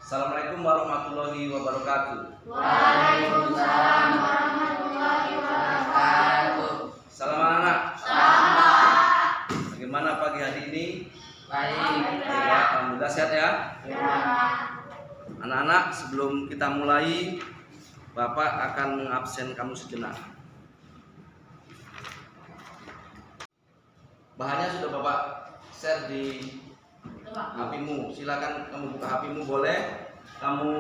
Assalamualaikum warahmatullahi wabarakatuh. Waalaikumsalam warahmatullahi wabarakatuh. Salam anak. Salam. Bagaimana pagi hari ini? Baik. Ya, alhamdulillah sehat ya. Ya. Anak-anak, sebelum kita mulai, Bapak akan mengabsen kamu sejenak. Bahannya sudah Bapak share di HP-mu. Silakan kamu buka HP-mu, boleh. Kamu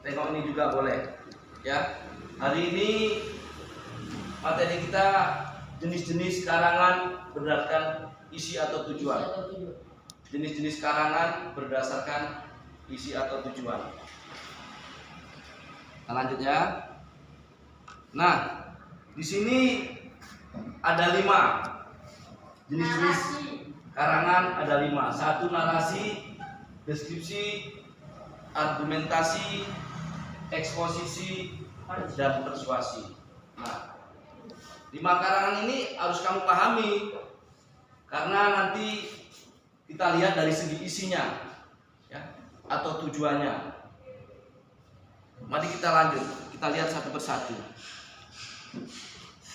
tengok ini juga boleh. Ya. Hari ini materi kita jenis-jenis karangan berdasarkan isi atau tujuan. Jenis-jenis karangan berdasarkan isi atau tujuan. Kita lanjut ya. Nah, di sini ada 5 jenis-jenis karangan, ada 5. 1 narasi, deskripsi, argumentasi, eksposisi, dan persuasi. Nah, 5 karangan ini harus kamu pahami karena nanti kita lihat dari segi isinya, ya, atau tujuannya. Mari kita lanjut, kita lihat satu persatu.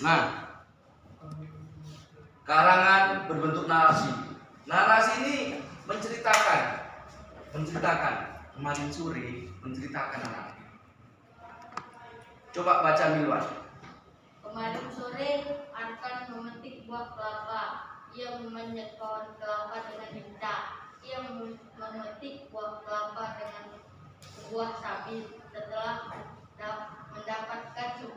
Nah, karangan berbentuk narasi. Narasi ini menceritakan kemarin sore, menceritakan anak. Coba baca Milwan. Kemarin sore Arkan memetik buah kelapa. Ia memanjat pohon kelapa dengan lincah. Ia memetik buah kelapa dengan sebuah sabit. Setelah mendapatkan 10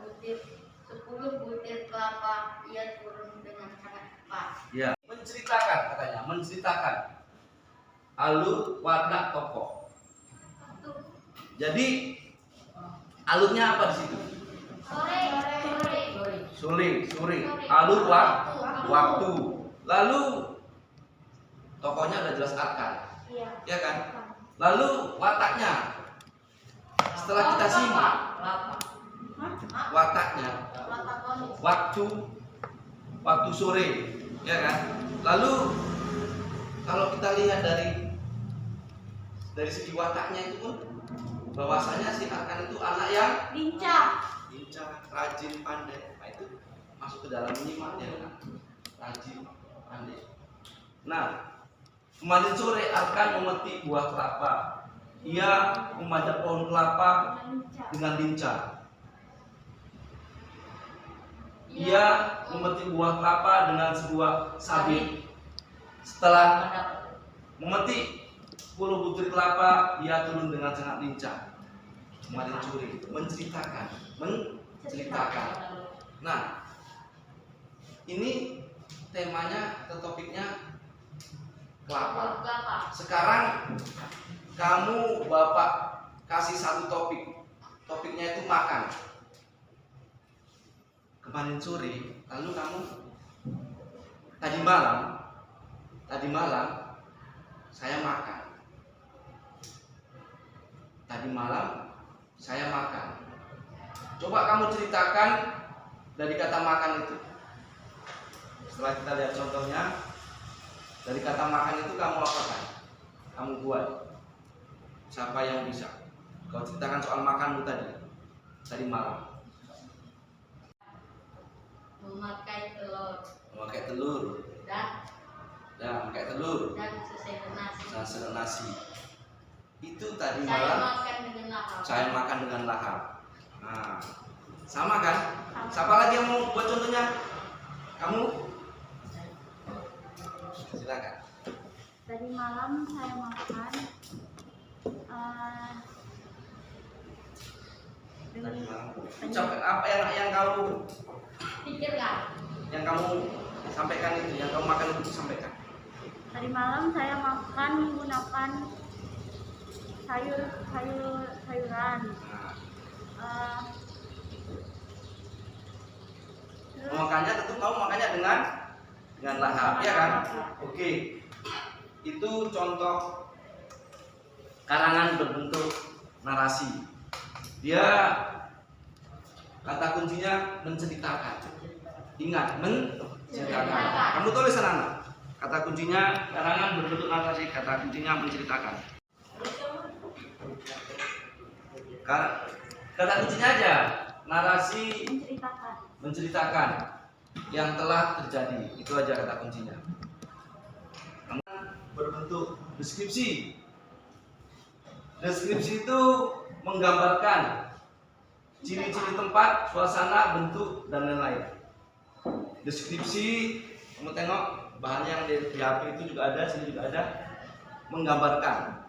butir kelapa, ia turun dengan sangat cepat. Ya, menceritakan katanya, menceritakan alur, watak, tokoh. Jadi alurnya apa di situ? Sore. Alur waktu. Lalu tokohnya udah jelas Arkan, ya kan? Lalu wataknya, setelah kita simak wataknya, waktu sore, ya kan? Lalu kalau kita lihat dari segi wataknya itu pun bahwasanya si Arkan itu anak yang Lincah, rajin, pandai. Nah, itu masuk ke dalam menyimaknya kan? Rajin, pandai. Nah, kemarin sore Arkan memetik buah kelapa. Ia memanjat pohon kelapa dengan lincah. Ia memetik buah kelapa dengan sebuah sabit. Setelah memetik 10 butir kelapa, ia turun dengan sangat lincah. Kemarin sore menceritakan. Nah, ini temanya atau topiknya kelapa. Sekarang kamu Bapak kasih satu topik. Topiknya itu makan. Kemarin sore, lalu kamu tadi malam saya makan. Tadi malam saya makan. Coba kamu ceritakan dari kata makan itu. Setelah kita lihat contohnya, dari kata makan itu kamu apakan? Kamu buat. Siapa yang bisa? Kau ceritakan soal makanmu tadi malam. memakai telur dan telur dan sesendok nasi. Itu tadi saya malam makan dengan lahap. saya makan dengan lahap. Nah, sama kan? Siapa lagi yang mau buat contohnya? Kamu? Silakan. Tadi malam saya makan Tadi malam. Ucapkan apa yang kamu Pikirkan. yang kamu sampaikan itu, yang kamu makan itu sampaikan. tadi malam saya makan menggunakan sayuran. Nah, Terus makannya tentu kamu makannya dengan lahap, ya kan? Oke. Itu contoh karangan berbentuk narasi. Dia kata kuncinya menceritakan. Ingat, menceritakan. Kamu tulis anak-anak. Kata kuncinya karangan berbentuk narasi, kata kuncinya menceritakan. Kata kuncinya aja, narasi menceritakan yang telah terjadi. Itu aja kata kuncinya. Berbentuk deskripsi. Deskripsi itu menggambarkan ciri-ciri tempat, suasana, bentuk, dan lain-lain. Deskripsi, kamu tengok bahannya yang di HP itu juga ada, sini juga ada, menggambarkan.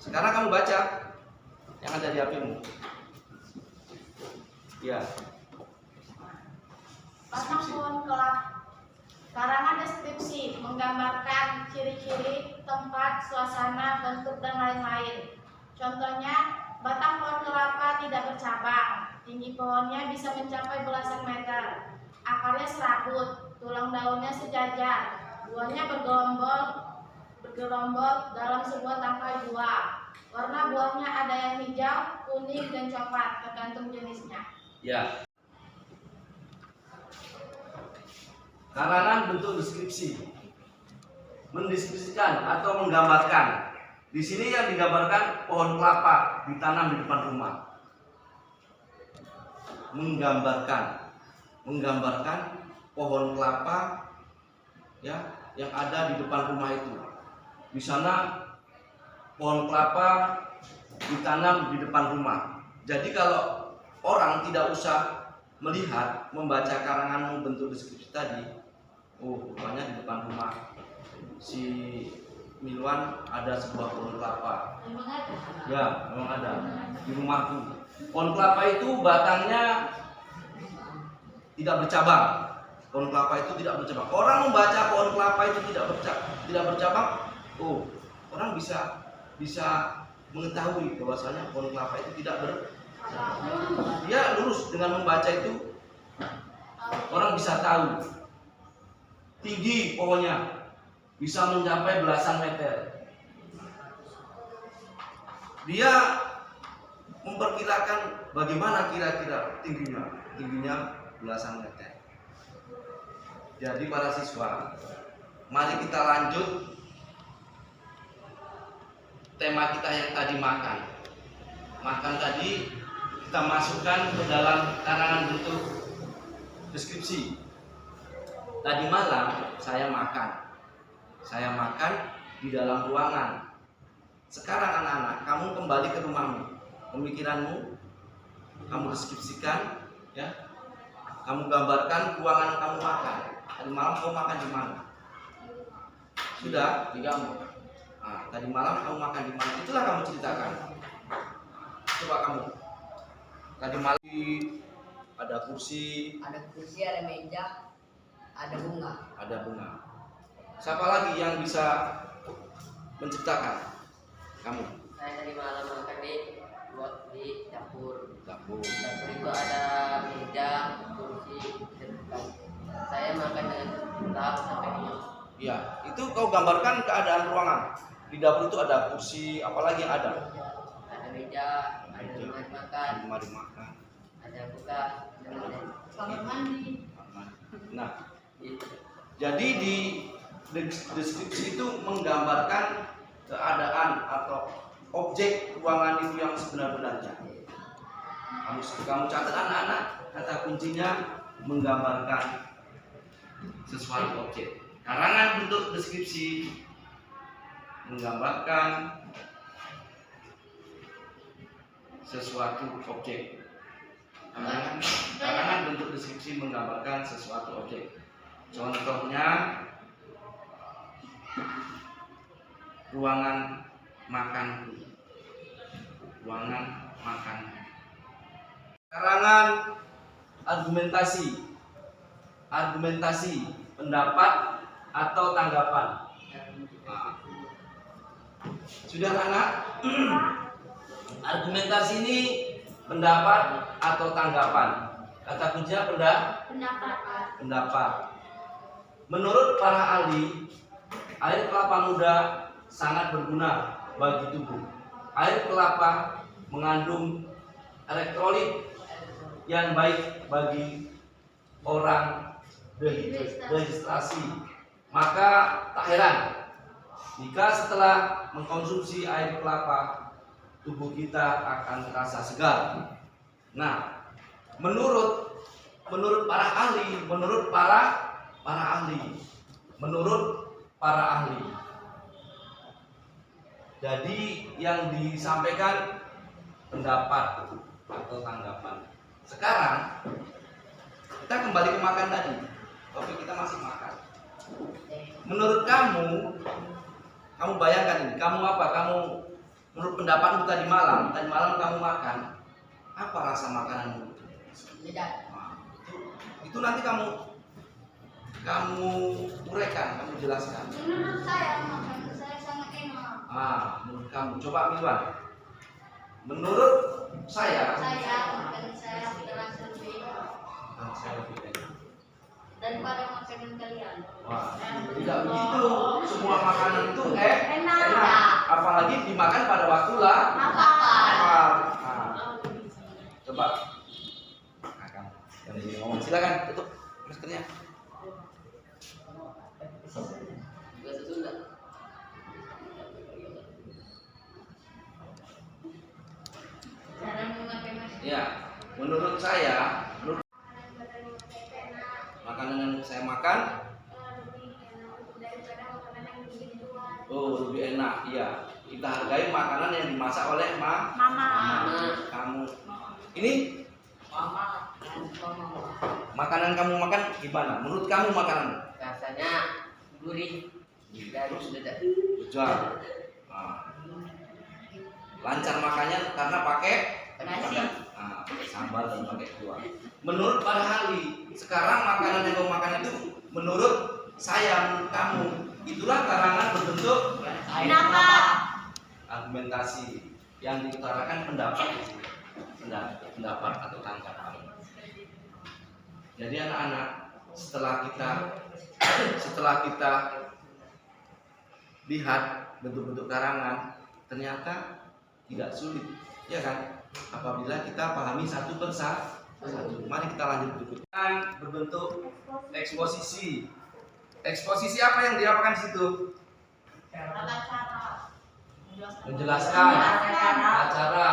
Sekarang kamu baca yang ada di HP-mu. Ya. Batang pohon kelapa. Karangan deskripsi menggambarkan ciri-ciri tempat, suasana, bentuk, dan lain-lain. Contohnya, batang pohon kelapa tidak bercabang. Tinggi pohonnya bisa mencapai belasan meter. Akarnya serabut, tulang daunnya sejajar. Buahnya bergerombol dalam sebuah tangkai buah. Warna buahnya ada yang hijau, kuning, dan coklat, tergantung jenisnya. Ya. Karangan bentuk deskripsi. Mendeskripsikan atau menggambarkan. Di sini yang digambarkan pohon kelapa ditanam di depan rumah. Menggambarkan pohon kelapa ya yang ada di depan rumah itu. Di sana pohon kelapa ditanam di depan rumah. Jadi kalau orang tidak usah melihat, membaca karanganmu bentuk deskripsi tadi, oh rupanya di depan rumah si Milwan ada sebuah pohon kelapa. Ya, memang ada di rumahku. Pohon kelapa itu batangnya tidak bercabang. Pohon kelapa itu tidak bercabang. Orang membaca pohon kelapa itu tidak bercabang, oh orang bisa mengetahui bahwasanya pohon kelapa itu tidak bercabang. Dia lurus dengan membaca itu, orang bisa tahu. Tinggi pohonnya bisa mencapai belasan meter. Dia memperkirakan bagaimana kira-kira tingginya belasan meter. Jadi para siswa, mari kita lanjut tema kita yang tadi makan. Makan tadi kita masukkan ke dalam karangan bentuk deskripsi. Tadi malam saya makan di dalam ruangan. Sekarang anak-anak, kamu kembali ke rumahmu, pemikiranmu kamu deskripsikan, ya. Kamu gambarkan ruangan kamu makan. Tadi malam kamu makan di mana? Sudah digambar. Nah, tadi malam kamu makan di mana? Itulah kamu ceritakan. Coba kamu. Tadi malam ada kursi, ada meja, ada bunga. Ada bunga. Siapa lagi yang bisa menceritakan? Kamu. Saya tadi malam makan di dapur. Dapur. Dapur itu ada meja, kursi, dan bukan. Saya makan dengan gelap sampai kenyang. Iya, itu kau gambarkan keadaan ruangan. Di dapur itu ada kursi, apalagi yang ada? Ada meja, ada lemari makan, ada kulkas, dan lain-lain. Kamar mandi. Nah, jadi di deskripsi itu menggambarkan keadaan atau objek ruangan itu yang sebenar-benarnya. Kamu catat anak-anak, kata kuncinya menggambarkan sesuatu objek. Karangan bentuk deskripsi menggambarkan sesuatu objek. Karangan bentuk deskripsi menggambarkan sesuatu objek. Contohnya ruangan makanku. Ruangan makan. Karangan argumentasi. Argumentasi, pendapat atau tanggapan. Nah, sudah anak? Argumentasi ini pendapat atau tanggapan. Kata kuncinya pendapat. Menurut para ahli, air kelapa muda sangat berguna bagi tubuh. Air kelapa mengandung elektrolit yang baik bagi orang dehidrasi. Maka tak heran jika setelah mengkonsumsi air kelapa tubuh kita akan terasa segar. Nah, menurut para ahli, menurut para ahli. Jadi yang disampaikan pendapat atau tanggapan. Sekarang kita kembali ke makan tadi. Topik kita masih makan. Menurut kamu bayangkan ini, kamu apa? Menurut pendapatmu tadi malam kamu makan, apa rasa makananmu? Nah, itu nanti kamu uraikan, kamu jelaskan. Menurut saya makanan saya sangat enak. Menurut kamu, coba Milwan. Menurut saya Makanan saya terasa lebih enak saya lebih enak. daripada makanan kalian. Wah, tidak begitu. Semua makanan itu Enak. Apalagi dimakan pada waktu lapar. Coba. Nah, kamu yang ini ngomong, silakan tutup maskernya. Bahasa Sunda. Cara memakai masker. Ya, menurut saya, makanan yang saya makan, lebih enak. Iya, kita hargai makanan yang dimasak oleh Mama. kamu. Ini makanan kamu makan gimana? Menurut kamu makanan? Rasanya gurih dan sedap. Betul. Lancar makannya karena pakai Nasi. pakai sambal dan pakai kuah. Menurut para ahli, sekarang makanan yang kamu makan itu menurut saya, menurut kamu, itulah karangan berbentuk Kenapa? argumentasi yang diutarakan pendapat atau tanggapan. Jadi anak-anak, setelah kita lihat bentuk-bentuk karangan, ternyata tidak sulit, ya kan? Apabila kita pahami satu persatu. Mari kita lanjut berikutnya. Berbentuk eksposisi. Eksposisi apa yang diapakan di situ? Tata cara. Menjelaskan acara.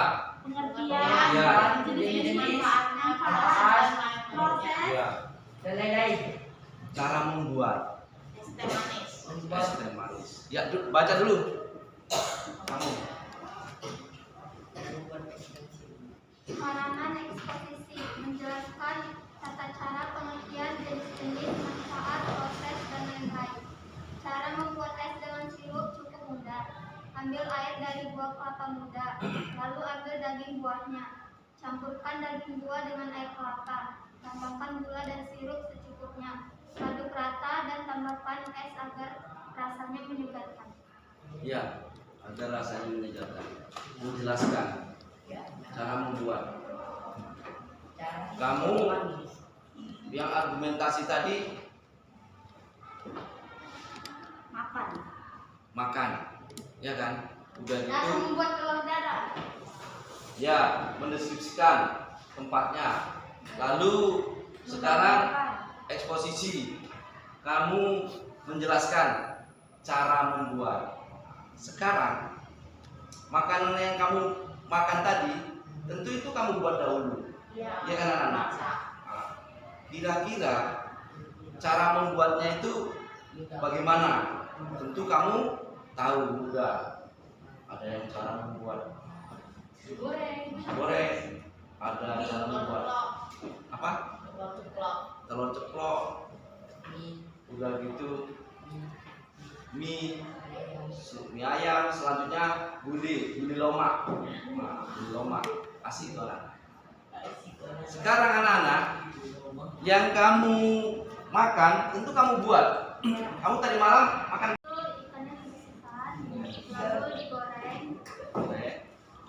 Pengertian. Jenis-jenis manfaat. Proses. Ya. Cara membuat Es teh manis. es teh manis. Ya, baca dulu. Kamu. Karangan eksposisi menjelaskan tata cara, pengertian, jenis-jenis, manfaat, proses, dan lain-lain. Cara membuat es dengan sirup cukup mudah. Ambil air dari buah kelapa muda, lalu ambil daging buahnya. Campurkan daging buah dengan air kelapa. Tambahkan gula dan sirup secukupnya. Aduk rata dan tambahkan es agar rasanya menyegarkan. Ya, agar rasanya menyegarkan. Menjelaskan cara membuat. Kamu yang argumentasi tadi makan, ya kan? Udah Cara gitu, membuat telur dadar. ya mendeskripsikan tempatnya. Lalu sekarang eksposisi, kamu menjelaskan cara membuat. Sekarang makanan yang kamu makan tadi, tentu itu kamu buat dahulu, ya kan anak-anak? Nah, kira-kira cara membuatnya itu bagaimana? Tentu kamu tahu juga. Ada yang cara membuat goreng, ada cara membuat apa? Telur ceplok. Udah gitu mie ayam, selanjutnya gulai lomak. Nah, gulai lomak asik orang. Sekarang anak-anak, yang kamu makan tentu kamu buat. Kamu tadi malam makan Ikannya dibersihkan, lalu digoreng.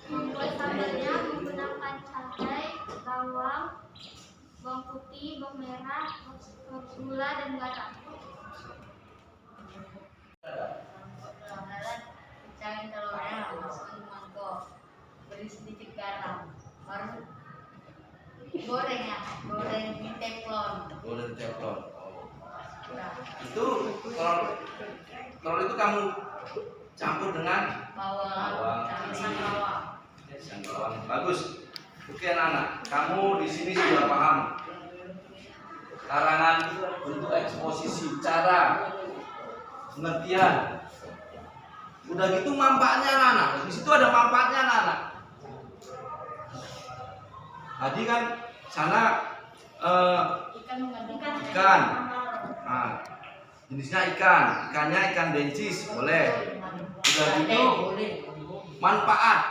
Membuat sambalnya menggunakan cabai, bawang putih, bawang merah, gula dan garam. Pecahin telurnya, masukkan ke mangkok, beri sedikit garam, baru goreng ya, goreng di teflon. goreng teflon. Itu telur itu kamu campur dengan Bawang, Bawang. cabai bawang. Bagus. Oke anak-anak, kamu di sini sudah paham karangan bentuk eksposisi, cara, pengertian. Udah gitu manfaatnya anak-anak. Di situ ada manfaatnya anak-anak. Tadi kan sana ikan. Nah, jenisnya ikan. Ikannya ikan bencis, boleh. Udah gitu manfaat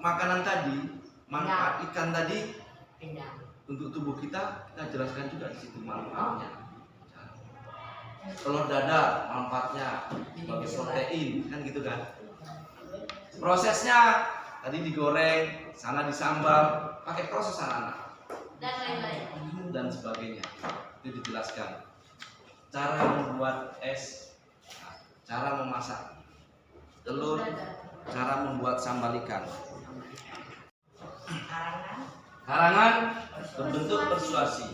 makanan tadi, manfaat ikan tadi untuk tubuh kita jelaskan juga di situ manfaatnya. Telur dadar manfaatnya sebagai protein, kan gitu kan. Prosesnya tadi digoreng, sana disambal, pakai proses anak-anak Dan lain-lain. dan sebagainya. Itu dijelaskan. Cara membuat es, cara memasak telur, cara membuat sambal ikan. Karangan berbentuk persuasi.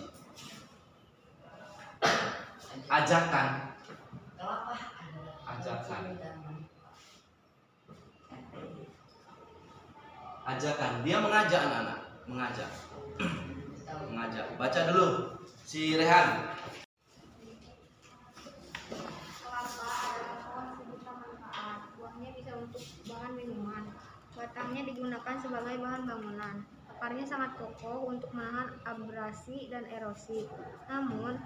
Ajakan. Ajakan. Dia mengajak anak-anak, mengajak. Baca dulu si Rehan. Kelapa adalah pohon sejuta manfaat. Buahnya bisa untuk bahan minuman. Batangnya digunakan sebagai bahan bangunan. Akarnya sangat kokoh untuk menahan abrasi dan erosi. Namun,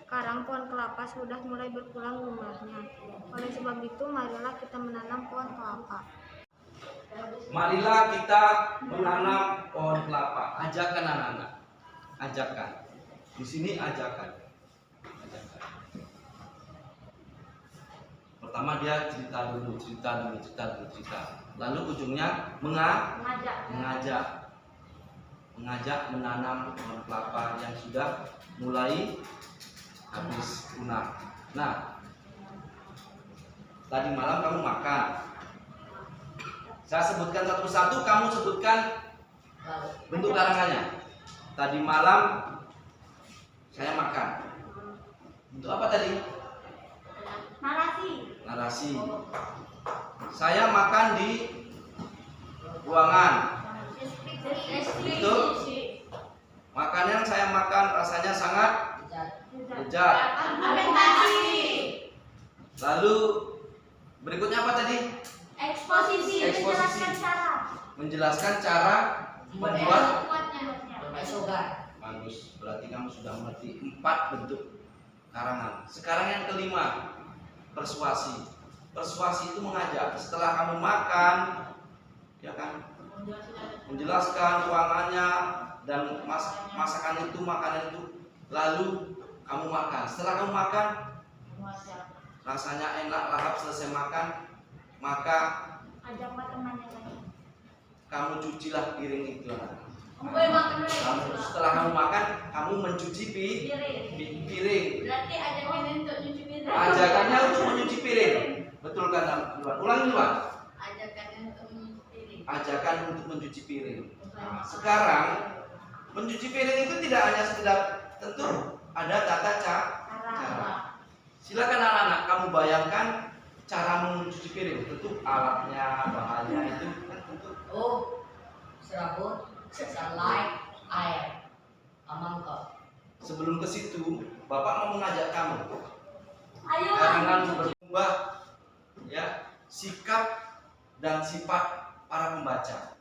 sekarang pohon kelapa sudah mulai berkurang jumlahnya. Oleh sebab itu, marilah kita menanam pohon kelapa. Marilah kita menanam pohon kelapa. Ajakan anak-anak. Ajakan. Di sini ajakan. Pertama dia cerita dulu. Lalu ujungnya mengajak menanam pohon kelapa yang sudah mulai habis punah. Nah, tadi malam kamu makan. Saya sebutkan satu persatu, kamu sebutkan bentuk karangannya. Tadi malam saya makan. Bentuk apa tadi? Narasi. Saya makan di ruangan. Itu makanan yang saya makan rasanya sangat lezat. Lalu berikutnya apa tadi? Eksposisi. Menjelaskan cara membuat. Membuatnya. Bagus, berarti kamu sudah mengerti 4 bentuk karangan. Sekarang yang kelima, persuasi. Persuasi itu mengajak. Setelah kamu makan, ya kan, menjelaskan ruangannya dan masakan itu, makanan itu, lalu kamu makan. Setelah kamu makan, rasanya enak, lahap, selesai makan, maka kamu cucilah piring itu. Setelah kamu makan, kamu mencuci piring. Berarti ajakannya untuk nyuci piring. Ajakannya untuk mencuci piring. Betul kan? Ulangi dulu. Ajakannya untuk mencuci piring. Ajakan untuk mencuci piring. Nah, sekarang mencuci piring itu tidak hanya sekedar, tentu ada tata cara. Silakan anak-anak kamu bayangkan cara mencuci piring. Tentu alatnya, bahannya itu kan tentu. Serabut, sunlight, air, mangkok. Sebelum ke situ, Bapak mau mengajak kamu. Ayo. Karangan berubah, ya, sikap dan sifat para pembaca.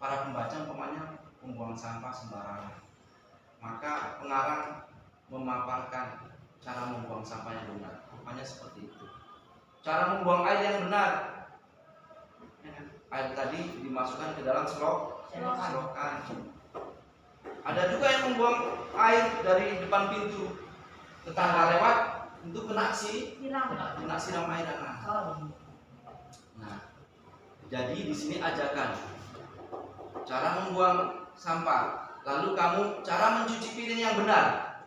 Para pembaca umpamanya membuang sampah sembarangan. Maka pengarang memaparkan cara membuang sampah yang benar. Rupanya seperti itu. Cara membuang air yang benar. Air tadi dimasukkan ke dalam selokan. Ada juga yang membuang air dari depan pintu. Tetangga lewat, itu kena siram air anak. Nah, jadi di sini ajakan cara membuang sampah. Lalu kamu cara mencuci piring yang benar.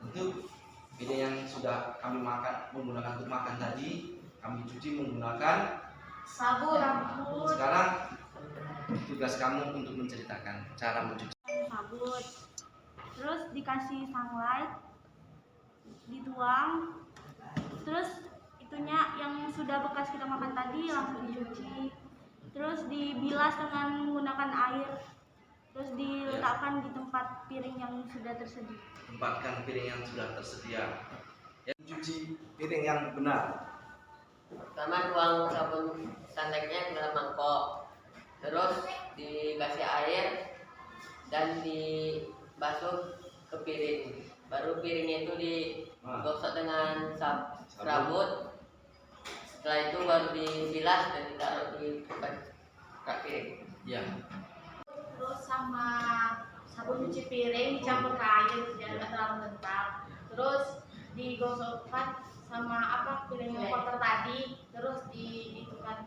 Itu piring yang sudah kami makan menggunakan untuk makan tadi, kami cuci menggunakan Sabun. Sekarang tugas kamu untuk menceritakan cara mencuci. Sabun. Terus dikasih sunlight, dituang. Terus itunya yang sudah bekas kita makan tadi langsung dicuci. Terus dibilas dengan menggunakan air, terus diletakkan di tempat piring yang sudah tersedia. Tempatkan piring yang sudah tersedia. Ya, cuci piring yang benar. Pertama tuang sabun santeknya ke dalam mangkok, terus dikasih air dan dibasuh ke piring. Baru piringnya itu digosok dengan serabut. Setelah itu baru dibilas dan ditaruh di tempat piring. Ya. Terus sama sabun cuci piring dicampur ke air biar nggak terlalu kental. Terus digosokkan sama piring yang kotor tadi, terus dibilas.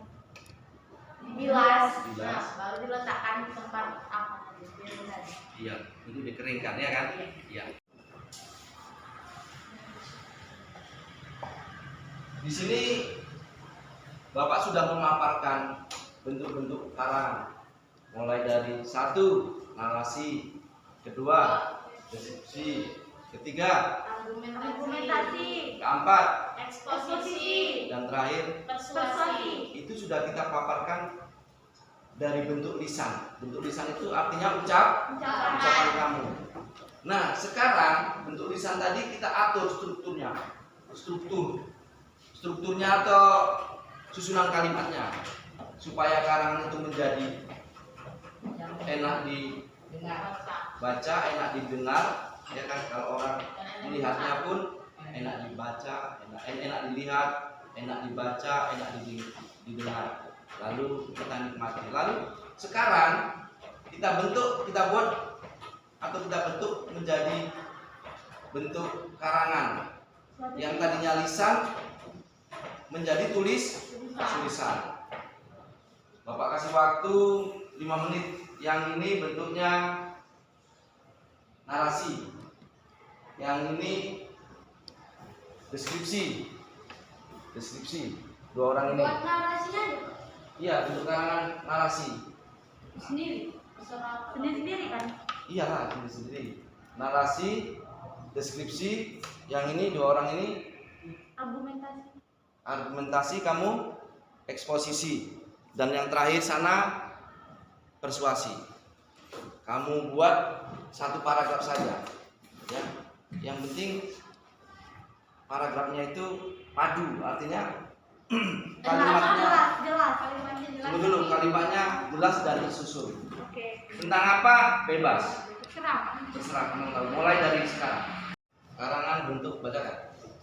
Nah, baru diletakkan di tempat piring tadi. Iya, itu dikeringkan ya kan? Iya. Di sini Bapak sudah memaparkan bentuk-bentuk karangan, mulai dari 1 narasi, kedua deskripsi, ketiga Argumentasi, keempat eksposisi, dan terakhir persuasi. itu sudah kita paparkan dari bentuk lisan. Bentuk lisan itu artinya ucapan kamu. Nah, sekarang bentuk lisan tadi kita atur strukturnya atau susunan kalimatnya supaya karangan itu menjadi enak dibaca, enak didengar, ya kan? Kalau orang melihatnya pun enak dibaca, enak dilihat, enak dibaca, enak didengar. Lalu kita nikmati. Lalu sekarang kita buat atau kita bentuk menjadi bentuk karangan yang tadinya lisan menjadi tulisan. Bapak kasih waktu 5 menit. Yang ini bentuknya narasi, yang ini deskripsi. Dua orang ini. Buat narasinya Iya, bentuk karangan narasi. Sendiri kan? Iyalah, sendiri. Narasi, deskripsi, yang ini dua orang ini argumentasi, kamu eksposisi, dan yang terakhir sana persuasi. Kamu buat 1 paragraf saja, ya. Yang penting paragrafnya itu padu, artinya kalimatnya jelas. tunggu dulu, kalimatnya jelas dan tersusun. Oke. Tentang apa? Bebas. Terserah. Kamu tahu. Mulai dari sekarang. Karangan bentuk bacakan.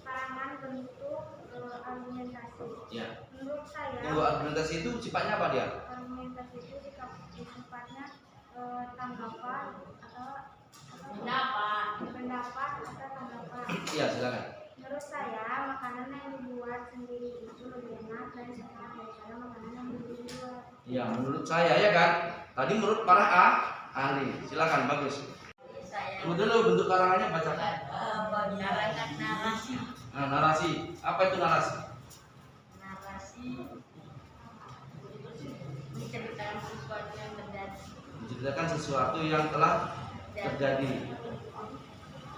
Karangan bentuk argumentasi. Ya. Menurut saya, Tunggu, argumentasi itu sifatnya apa dia? argumentasi itu sifatnya tanggapan atau pendapat atau tanggapan. Iya, silakan. Menurut saya, makanan yang dibuat sendiri itu lebih enak dan sehat daripada makanan yang dibuat. Iya, menurut saya ya kan. Tadi menurut para ahli. Silakan, bagus. Tunggu dulu, bentuk karangannya bacakan. karangan narasi. Nah, narasi. Apa itu narasi? Narasi menceritakan sesuatu yang terjadi. Menceritakan sesuatu yang telah terjadi.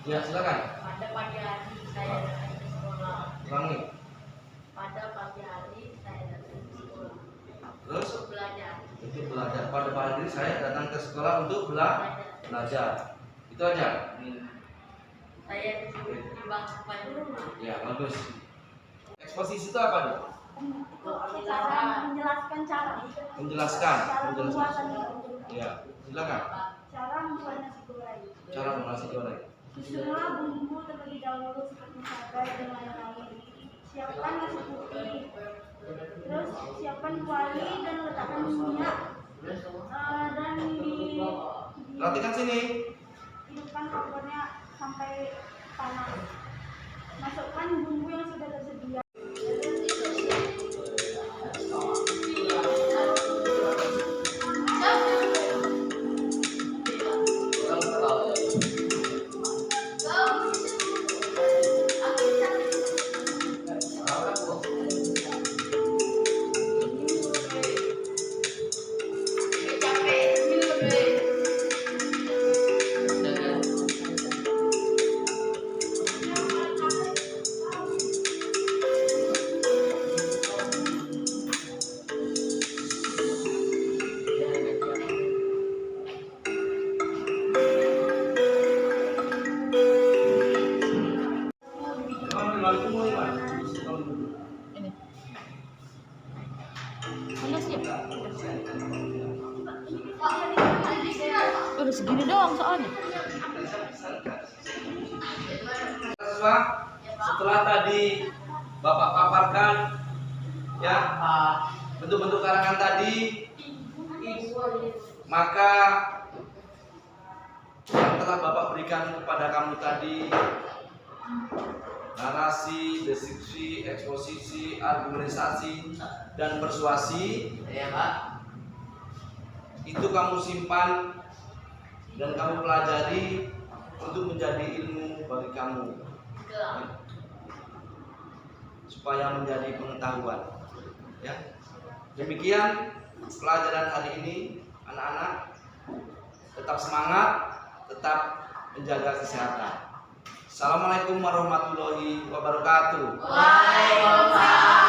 Ya, silakan. Pada pagi hari saya datang ke sekolah. Ulangi. Pada pagi hari saya datang ke sekolah. Terus Untuk belajar. untuk belajar. Pada pagi saya datang ke sekolah untuk belajar. Itu aja. Saya disuruh di bangku rumah. Ya, bagus. Eksposisi itu apa nih? Menjelaskan cara Menjelaskan. pembuatannya. Ya, silakan. Cara membuat nasi goreng. Cara memasak nasi goreng. Susunlah bumbu terlebih dahulu seperti cabai dan lain-lain. Siapkan nasi putih. Terus siapkan kuali dan letakkan minyak. Dan Perhatikan sini. hidupkan kompornya sampai panas. Masukkan bumbu yang sudah tersedia. Udah segini doang soalnya. Siswa, setelah tadi Bapak paparkan ya bentuk-bentuk karangan tadi, maka yang telah Bapak berikan kepada kamu tadi, narasi, deskripsi, eksposisi, argumentasi, dan persuasi, Ya Pak. itu kamu simpan dan kamu pelajari untuk menjadi ilmu bagi kamu, supaya menjadi pengetahuan. Ya, demikian pelajaran hari ini, anak-anak. Tetap semangat, tetap menjaga kesehatan. Assalamualaikum warahmatullahi wabarakatuh. Waalaikumsalam.